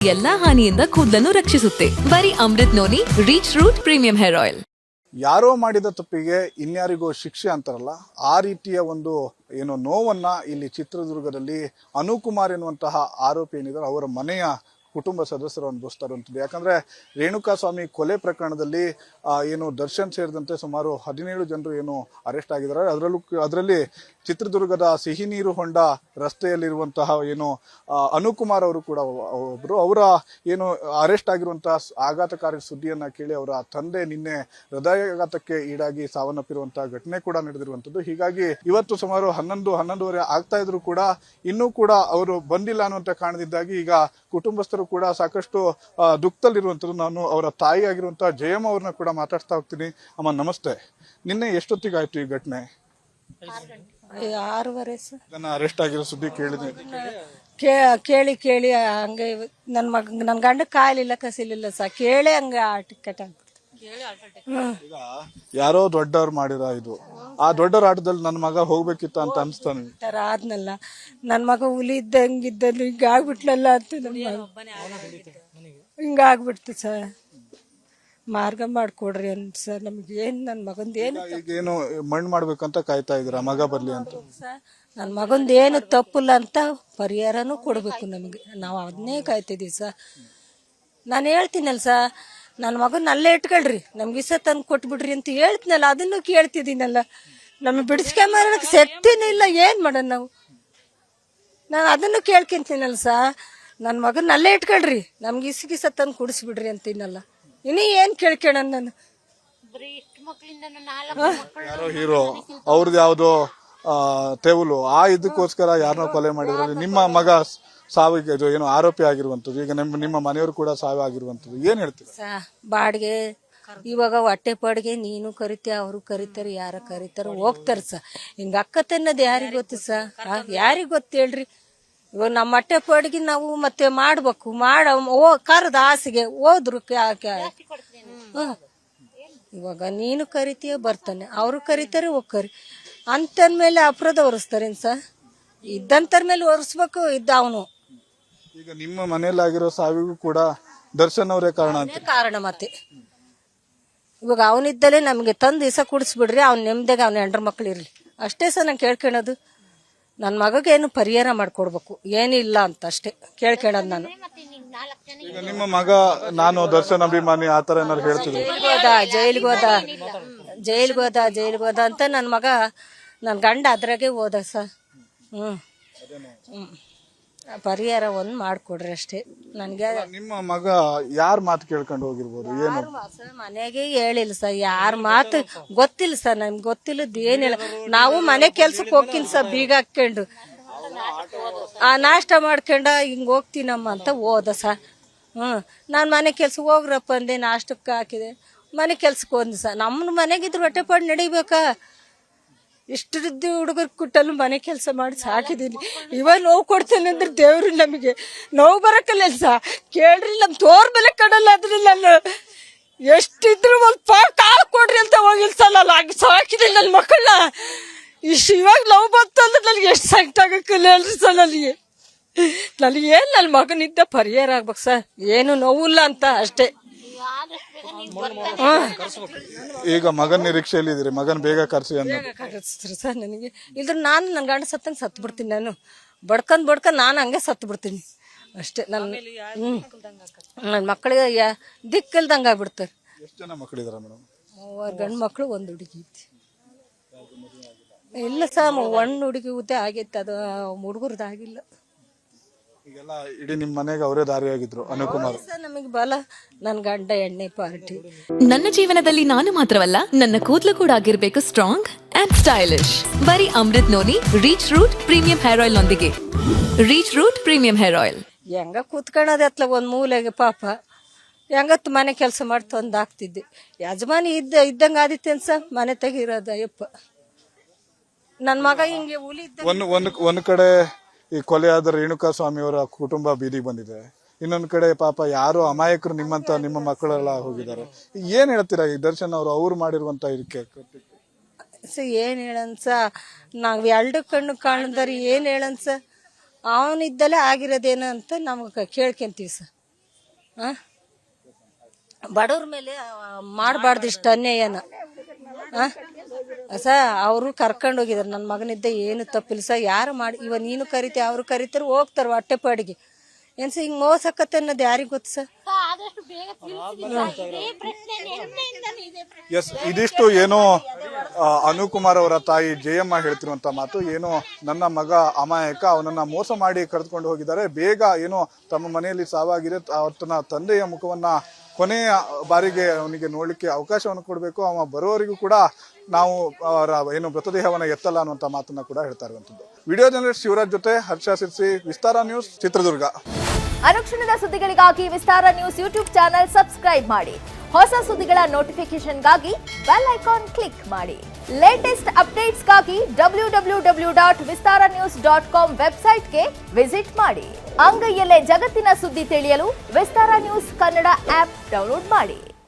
ಎಲ್ಲಾ ಹಾನಿಯಿಂದ ಕೂದಲನ್ನು ರಕ್ಷಿಸುತ್ತೆ. ಬರೀ Amrut noni reach root premium hair oil. ಯಾರೋ ಮಾಡಿದ ತಪ್ಪಿಗೆ ಇನ್ಯಾರಿಗೋ ಶಿಕ್ಷೆ ಅಂತಾರಲ್ಲ, ಆ ರೀತಿಯ ಒಂದು ಏನು ನೋವನ್ನ ಇಲ್ಲಿ ಚಿತ್ರದುರ್ಗದಲ್ಲಿ ಅನುಕುಮಾರ್ ಎನ್ನುವಂತಹ ಆರೋಪಿ ಏನಿದ್ದಾರೆ ಅವರ ಮನೆಯ ಕುಟುಂಬ ಸದಸ್ಯರು ಅನುಭವಿಸ್ತಾರಂಥದ್ದು. ಯಾಕಂದ್ರೆ ರೇಣುಕಾಸ್ವಾಮಿ ಕೊಲೆ ಪ್ರಕರಣದಲ್ಲಿ ಏನು ದರ್ಶನ್ ಸೇರಿದಂತೆ ಸುಮಾರು 17 ಜನರು ಏನು ಅರೆಸ್ಟ್ ಆಗಿದ್ದಾರೆ. ಅದರಲ್ಲಿ ಚಿತ್ರದುರ್ಗದ ಸಿಹಿನೀರು ಹೊಂಡ ರಸ್ತೆಯಲ್ಲಿರುವಂತಹ ಏನು ಅನುಕುಮಾರ್ ಅವರು ಕೂಡ ಒಬ್ರು. ಅವರ ಏನು ಅರೆಸ್ಟ್ ಆಗಿರುವಂತಹ ಆಘಾತಕಾರಿ ಸುದ್ದಿಯನ್ನ ಕೇಳಿ ಅವರ ತಂದೆ ನಿನ್ನೆ ಹೃದಯಾಘಾತಕ್ಕೆ ಈಡಾಗಿ ಸಾವನ್ನಪ್ಪಿರುವಂತಹ ಘಟನೆ ಕೂಡ ನಡೆದಿರುವಂತದ್ದು. ಹೀಗಾಗಿ ಇವತ್ತು ಸುಮಾರು 11:30 ಆಗ್ತಾ ಇದ್ರು ಕೂಡ ಇನ್ನೂ ಕೂಡ ಅವರು ಬಂದಿಲ್ಲ ಅನ್ನುವಂತ ಕಾರಣದಿಂದಾಗಿ ಈಗ ಕುಟುಂಬಸ್ಥರು ಕೂಡ ಸಾಕಷ್ಟು ದುಃಖದಲ್ಲಿರುವಂತದ್ದು. ನಾನು ಅವರ ತಾಯಿ ಆಗಿರುವಂತಹ ಜಯಮ್ಮ ಅವ್ರನ್ನ ಕೂಡ ಮಾತಾಡ್ತಾ ಹೋಗ್ತೀನಿ. ಅಮ್ಮ ನಮಸ್ತೆ. ನಿನ್ನೆ ಎಷ್ಟೊತ್ತಿಗೆ ಆಯ್ತು ಈ ಘಟನೆ? 6:30 ಅರೆಸ್ಟ್ ಆಗಿರೋ ಸುದ್ದಿ ಕೇಳಿದ್ವಿ. ಕೇಳಿ ಹಂಗೆ ನನ್ನ ಗಂಡ ಕಾಯಿಲಿಲ್ಲ ಕಸಿಲಿಲ್ಲ ಸರ್, ಕೇಳಿ ಹಂಗ ಟಿಕೆಟ್ ಆಗ್ಬಿಡ್ತು. ಈಗ ಯಾರೋ ದೊಡ್ಡವ್ರು ಮಾಡಿರ ಇದು, ಆ ದೊಡ್ಡವ್ರ ಆಟದಲ್ಲಿ ನನ್ನ ಮಗ ಹೋಗ್ಬೇಕಿತ್ತ ಅಂತ ಅನ್ಸ್ತಾನೆ. ಆದ್ನಲ್ಲ ನನ್ನ ಮಗ ಹುಲಿ ಇದ್ದಂಗಿದ್ದನು ಹಿಂಗಾಗ್ಬಿಟ್ಲಲ್ಲ ಅಂತ ಹಿಂಗಾಗ್ಬಿಡ್ತು ಸರ್. ಮಾರ್ಗ ಮಾಡ್ಕೊಡ್ರಿ ಅಂತ ಸರ್. ನಮ್ಗೆ ಏನ್ ನನ್ನ ಮಗಂದ ಏನು ಮಣ್ಣು ಮಾಡ್ಬೇಕಂತ ಕಾಯ್ತಾ ಇದ್ರ ಮಗ ಬರ್ಲಿ ಅಂತ. ನನ್ನ ಮಗಂದ ಏನು ತಪ್ಪಿಲ್ಲ ಅಂತ ಪರಿಹಾರನೂ ಕೊಡ್ಬೇಕು ನಮ್ಗೆ. ನಾವು ಅದನ್ನೇ ಕಾಯ್ತಿದೀವಿ ಸರ್. ನಾನು ಹೇಳ್ತೀನಲ್ಲ ಸರ್, ನನ್ನ ಮಗನ ಅಲ್ಲೇ ಇಟ್ಕೊಳ್ರಿ, ನಮ್ಗೆ ಇಸ ತಂದು ಕೊಟ್ಬಿಡ್ರಿ ಅಂತ ಹೇಳ್ತೀನಲ್ಲ, ಅದನ್ನು ಕೇಳ್ತಿದ್ದೀನಲ್ಲ. ನಮಗೆ ಬಿಡಿಸ್ಕೊಂಬರಕ್ಕೆ ಶಕ್ತಿನೂ ಇಲ್ಲ, ಏನ್ ಮಾಡೋಣ ನಾವು? ನಾನು ಅದನ್ನು ಕೇಳ್ಕೊಂತೀನಲ್ಲ ಸರ್, ನನ್ನ ಮಗನ ಅಲ್ಲೇ ಇಟ್ಕೊಳ್ರಿ, ನಮ್ಗೆ ಇಸ ತಂದು ಕುಡಿಸ್ಬಿಡ್ರಿ ಅಂತೀನಲ್ಲ. ಇನ್ನೂ ಏನ್ ಕೇಳ್ಕೊಳ ನಾನು? ಯಾರೋ ಹೀರೋ ಅವ್ರದ್ದು ಯಾವ್ದೋ ತೆವಲು ಆ ಇದಕ್ಕೋಸ್ಕರ ಯಾರನ್ನೋ ಕೊಲೆ ಮಾಡಿದ್ರಲ್ಲಿ ನಿಮ್ಮ ಮಗ ಸಾವಿಗೆ ಏನು ಆರೋಪಿ ಆಗಿರುವಂತದ್ದು. ಈಗ ನಿಮ್ಮ ಮನೆಯವರು ಕೂಡ ಸಾವು ಆಗಿರುವಂತದ್ದು. ಏನ್ ಹೇಳ್ತೀವಿ? ಬಾಡಿಗೆ ಇವಾಗ ಹೊಟ್ಟೆ ಪಾಡಿಗೆ ನೀನು ಕರಿತೀಯ, ಅವರು ಕರಿತಾರೆ, ಯಾರ ಕರಿತಾರ ಹೋಗ್ತಾರ ಸ. ಹಿಂಗ ಅಕ್ಕತೆ ಅನ್ನೋದು ಯಾರಿಗ ಗೊತ್ತು ಸ? ಯಾರಿಗ ಗೊತ್ತು ಹೇಳ್ರಿ? ಇವಾಗ ನಮ್ಮ ಹೊಟ್ಟೆ ಪಾಡಿಗೆ ನಾವು ಮತ್ತೆ ಮಾಡ್ಬೇಕು, ಕರ್ದ ಆಸೆಗೆ ಹೋದ್ರು ಇವಾಗ ನೀನು ಕರಿತೀಯ ಬರ್ತಾನೆ, ಅವರು ಕರಿತಾರೆ ಹೋಗ್ಕರಿ ಅಂತಂದ್ಮೇಲೆ ಅಪರಾಧ ಹೊರಿಸ್ತಾರೇನ್ ಸ? ಇದ್ದಂತರ ಮೇಲೆ ಹೊರಿಸ್ಬೇಕು ಇದ್ದ ಅವನು. ಈಗ ನಿಮ್ಮ ಮನೆಯಲ್ಲಿ ಆಗಿರೋ ಸಾವಿಗೂ ಕೂಡ ದರ್ಶನ್ ಅವರೇ ಕಾರಣ ಮತ್ತೆ. ಇವಾಗ ಅವನಿದ್ದಲೇ ನಮ್ಗೆ ತಂದು ದಿವಸ ಕುಡಿಸ್ಬಿಡ್ರಿ, ಅವ್ನ ನೆಮ್ಮದಿಗೆ ಅವ್ನ ಹೆಂಡ್ರ ಮಕ್ಳು ಇರ್ಲಿ ಅಷ್ಟೇ ಸರ್. ನಾನು ಕೇಳ್ಕೊಳೋದು ನನ್ನ ಮಗಗೇನು ಪರಿಹಾರ ಮಾಡ್ಕೊಡ್ಬೇಕು, ಏನಿಲ್ಲ ಅಂತ ಅಷ್ಟೇ ಕೇಳ್ಕೊಳೋದು ನಾನು. ಈಗ ನಿಮ್ಮ ಮಗ ನಾನು ದರ್ಶನ್ ಅಭಿಮಾನಿ ಆತರ ಏನಾರು ಹೇಳ್ತಿದ್ರು? ಜೈಲ್ಗೆ ಹೋದ ಅಂತ ನನ್ನ ಮಗ, ನನ್ನ ಗಂಡ ಅದ್ರಾಗೆ ಹೋದ ಸರ್. ಪರಿಹಾರ ಒಂದು ಮಾಡ್ಕೊಡ್ರಿ ಅಷ್ಟೇ ನನಗೆ. ನಿಮ್ಮ ಮಗ ಯಾರ ಮಾತು ಕೇಳ್ಕೊಂಡು ಹೋಗಿರ್ಬೋದು? ಏನು ಮನೆಗೆ ಹೇಳಿಲ್ಲ ಸರ್, ಯಾರ ಮಾತು ಗೊತ್ತಿಲ್ಲ ಸರ್, ನಮ್ಗೆ ಗೊತ್ತಿಲ್ಲದ ಏನಿಲ್ಲ. ನಾವು ಮನೆ ಕೆಲ್ಸಕ್ಕೆ ಹೋಗ್ತೀನಿ ಸರ್, ಬೀಗ ಹಾಕೊಂಡು ನಾಷ್ಟ ಮಾಡ್ಕೊಂಡ ಹಿಂಗ ಹೋಗ್ತೀನಮ್ಮ ಅಂತ ಹೋದ ಸರ್. ನಾನು ಮನೆ ಕೆಲ್ಸಕ್ಕೆ ಹೋಗ್ರಪ್ಪ ಅಂದೆ, ನಾಷ್ಟಕ್ಕೆ ಹಾಕಿದೆ, ಮನೆ ಕೆಲ್ಸಕ್ಕೆ ಹೋದ ಸರ್. ನಮ್ಮ ಮನೆಗಿದ್ರು ಹೊಟ್ಟೆ ಪಾಡು ನಡಿಬೇಕಾ? ಇಷ್ಟರದ್ದು ಹುಡುಗರು ಕುಟ್ಟಲು ಮನೆ ಕೆಲಸ ಮಾಡಿ ಸಾಕಿದೀನಿ. ಇವಾಗ ನೋವು ಕೊಡ್ತೇನೆ ಅಂದ್ರೆ ದೇವ್ರು ನಮಗೆ ನೋವು ಬರಕಲ್ಲ ಸ. ಕೇಳ್ರಿ, ನಮ್ ತೋರ್ ಬೆಲೆ ಕಡಲ್ಲ ಅದ್ರಲ್ಲಿ. ನಾನು ಎಷ್ಟಿದ್ರು ಒಂದು ಕಾಲು ಕೊಡ್ರಿ ಅಂತ ಹೋಗಿಲ್ಲ ಸರ್. ನಾನು ಹಾಗೆ ಸಾಕಿದೀನಿ ನನ್ನ ಮಕ್ಕಳನ್ನ. ಇವಾಗ ನೋವು ಬಂತಂದ್ರೆ ನನಗೆ ಎಷ್ಟು ಸಂಕಟ ಆಗಕ್ಕಿಲ್ಲ ಹೇಳ್ರಿ ಸರ್. ನನಗೇನು ನನ್ನ ಮಗನಿದ್ದ ಪರಿಹಾರ ಆಗ್ಬೇಕು ಸರ್, ಏನು ನೋವಿಲ್ಲ ಅಂತ ಅಷ್ಟೇ. ಈಗ ಮಗನ ನಿರೀಕ್ಷೆಯಲ್ಲಿ ಇದ್ರಿ, ಮಗನ್ ಬೇಗ ಕರ್ಸಿ ಸರ್. ನನಗೆ ಇದ್ರ ನಾನು ನನ್ನ ಗಂಡ ಸತ್ತಂಗೆ ಸತ್ತು ಬಿಡ್ತೀನಿ. ನಾನು ಬಡ್ಕೊಂಡ್ ನಾನು ಹಂಗೆ ಸತ್ತು ಬಿಡ್ತೀನಿ ಅಷ್ಟೇ. ನನ್ನ ಮಕ್ಕಳಿಗೆ ದಿಕ್ಕಿಲ್ದಂಗ ಆಗ್ಬಿಡ್ತಾರೆ. ಎಷ್ಟು ಜನ ಮಕ್ಕಳಿದಾರ ಮೇಡಮ್? 3 ಗಂಡು ಮಕ್ಕಳು 1 ಹುಡುಗಿ ಐತಿ. ಇಲ್ಲ ಸರ್, 1 ಹುಡುಗಿ ಉದ್ದೆ ಆಗೈತೆ, ಅದು ಹುಡುಗರ್ದು ಆಗಿಲ್ಲ. ಈಗೆಲ್ಲ ಇಡೀ ನಿಮ್ ಮನೆಗೆ ಅವರೇ ದಾರಿಯಾಗಿದ್ರು ಅನುಕುಮಾರ್. ನಮಗೆ ಬಲ ನನ್ನ ಗಂಡ ಎಣ್ಣೆ ಪಾರ್ಟಿ. ನನ್ನ ಜೀವನದಲ್ಲಿ ನಾನು ಮಾತ್ರವಲ್ಲ, ನನ್ನ ಕೂದಲು ಕೂಡ ಆಗಿರ್ಬೇಕು ಸ್ಟ್ರಾಂಗ್ ಅಂಡ್ ಸ್ಟೈಲಿಶ್. ಬರೀ Amrut noni reach root premium hair oil ನೊಂದಿಗೆ. Reach root premium hair oil. ಹೆಂಗ ಕೂತ್ಕೊಳ್ಳೋದು ಎತ್ಲ ಒಂದ್ ಮೂಲೆಗೆ ಪಾಪ, ಹೆಂಗತ್ತು ಮನೆ ಕೆಲಸ ಮಾಡಿ ತಂದು ಹಾಕ್ತಿದ್ದೆ. ಯಜಮಾನಿ ಇದ್ದಂಗ ಆದಿತ್ತೇನ್ ಸರ್, ಮನೆ ತೆಗಿರೋದ ಯಪ್ಪ. ನನ್ನ ಮಗ ಹಿಂಗೆ ಹುಲಿ ಒಂದ್ ಕಡೆ ಈ ಕೊಲೆಯಾದ ರೇಣುಕಾಸ್ವಾಮಿ ಅವರ ಕುಟುಂಬ ಬೀದಿಗೆ ಬಂದಿದೆ, ಇನ್ನೊಂದ್ ಕಡೆ ಪಾಪ ಯಾರೋ ಅಮಾಯಕರು ನಿಮ್ಮ ಮಕ್ಕಳೆಲ್ಲ ಹೋಗಿದ್ದಾರೆ. ಏನ್ ಹೇಳ್ತೀರಾ ಈ ದರ್ಶನ್ ಅವ್ರು ಮಾಡಿರುವಂತ ಇದಕ್ಕೆ? ಏನ್ ಹೇಳನ್ಸ, ನಾವ್ 2 ಕಣ್ಣು ಕಾಣಿದಾರಿ ಏನ್ ಹೇಳನ್ಸ. ಅವನಿದ್ದಲೇ ಆಗಿರೋದೇನ ಅಂತ ನಮ್ಗೆ ಕೇಳ್ಕೊಂತೀವಿ ಸರ್. ಬಡವ್ರ ಮೇಲೆ ಮಾಡಬಾರ್ದು ಇಷ್ಟು ಅನ್ಯಾಯನ ಅವರು ಕರ್ಕೊಂಡು ಹೋಗಿದಾರೆ. ನನ್ನ ಮಗನಿದ್ದ ಏನು ತಪ್ಪಿಲ್ಲ ಸ. ಯಾರು ಮಾಡಿ ಇವ ನೀನು ಕರಿತೆ ಅವರು ಕರಿತಾರೆ ಹೋಗ್ತಾರೆ ಹೊಟ್ಟೆಪಾಡಿಗೆ. ಏನು ಹಿಂಗೆ ಮೋಸಕ್ಕತ್ತೆ ಅನ್ನೋದು ಯಾರಿಗೆ ಗೊತ್ತು ಸರ್? ಎಸ್, ಇದಿಷ್ಟು ಏನೋ ಅನುಕುಮಾರ್ ಅವರ ತಾಯಿ ಜಯಮ್ಮ ಹೇಳ್ತಿರುವಂತ ಮಾತು. ಏನು ನನ್ನ ಮಗ ಅಮಾಯಕ, ಅವನನ್ನ ಮೋಸ ಮಾಡಿ ಕರೆದುಕೊಂಡು ಹೋಗಿದ್ದಾರೆ, ಬೇಗ ಏನೋ ತಮ್ಮ ಮನೆಯಲ್ಲಿ ಸಾವಾಗಿದೆ, ಅವತ್ತನ ತಂದೆಯ ಮುಖವನ್ನ ಕೊನೆಯ ಬಾರಿಗೆ ಅವನಿಗೆ ನೋಡ್ಲಿಕ್ಕೆ ಅವಕಾಶವನ್ನು ಕೊಡಬೇಕು, ಅವ ಬರೋವರೆಗೂ ಕೂಡ ನಾವು ಅವರ ಏನು ಮೃತದೇಹವನ್ನ ಎತ್ತಲ್ಲ ಅನ್ನುವಂತ ಮಾತನ್ನ ಕೂಡ ಹೇಳ್ತಾ ಇರುವಂತದ್ದು. ವಿಡಿಯೋ ಜರ್ನಲಿಸ್ಟ್ ಶಿವರಾಜ್ ಜೊತೆ ಹರ್ಷ ಸಿರ್ಸಿ, ವಿಸ್ತಾರ ನ್ಯೂಸ್, ಚಿತ್ರದುರ್ಗ. ಅನುಕ್ಷಣದ ಸುದ್ದಿಗಳಿಗಾಗಿ ವಿಸ್ತಾರ ನ್ಯೂಸ್ ಯೂಟ್ಯೂಬ್ ಚಾನೆಲ್ ಸಬ್ಸ್ಕ್ರೈಬ್ ಮಾಡಿ. ಹೊಸ ಸುದ್ದಿಗಳ ನೋಟಿಫಿಕೇಶನ್ಗಾಗಿ ಬೆಲ್ ಐಕಾನ್ ಕ್ಲಿಕ್ ಮಾಡಿ. ಲೇಟೆಸ್ಟ್ ಅಪ್ಡೇಟ್ಸ್ಗಾಗಿ www.vistaranews.com ವೆಬ್ಸೈಟ್ಗೆ ವಿಸಿಟ್ ಮಾಡಿ. ಅಂಗೈಯಲ್ಲೇ ಜಗತ್ತಿನ ಸುದ್ದಿ ತಿಳಿಯಲು ವಿಸ್ತಾರ ನ್ಯೂಸ್ ಕನ್ನಡ ಆಪ್ ಡೌನ್ಲೋಡ್ ಮಾಡಿ.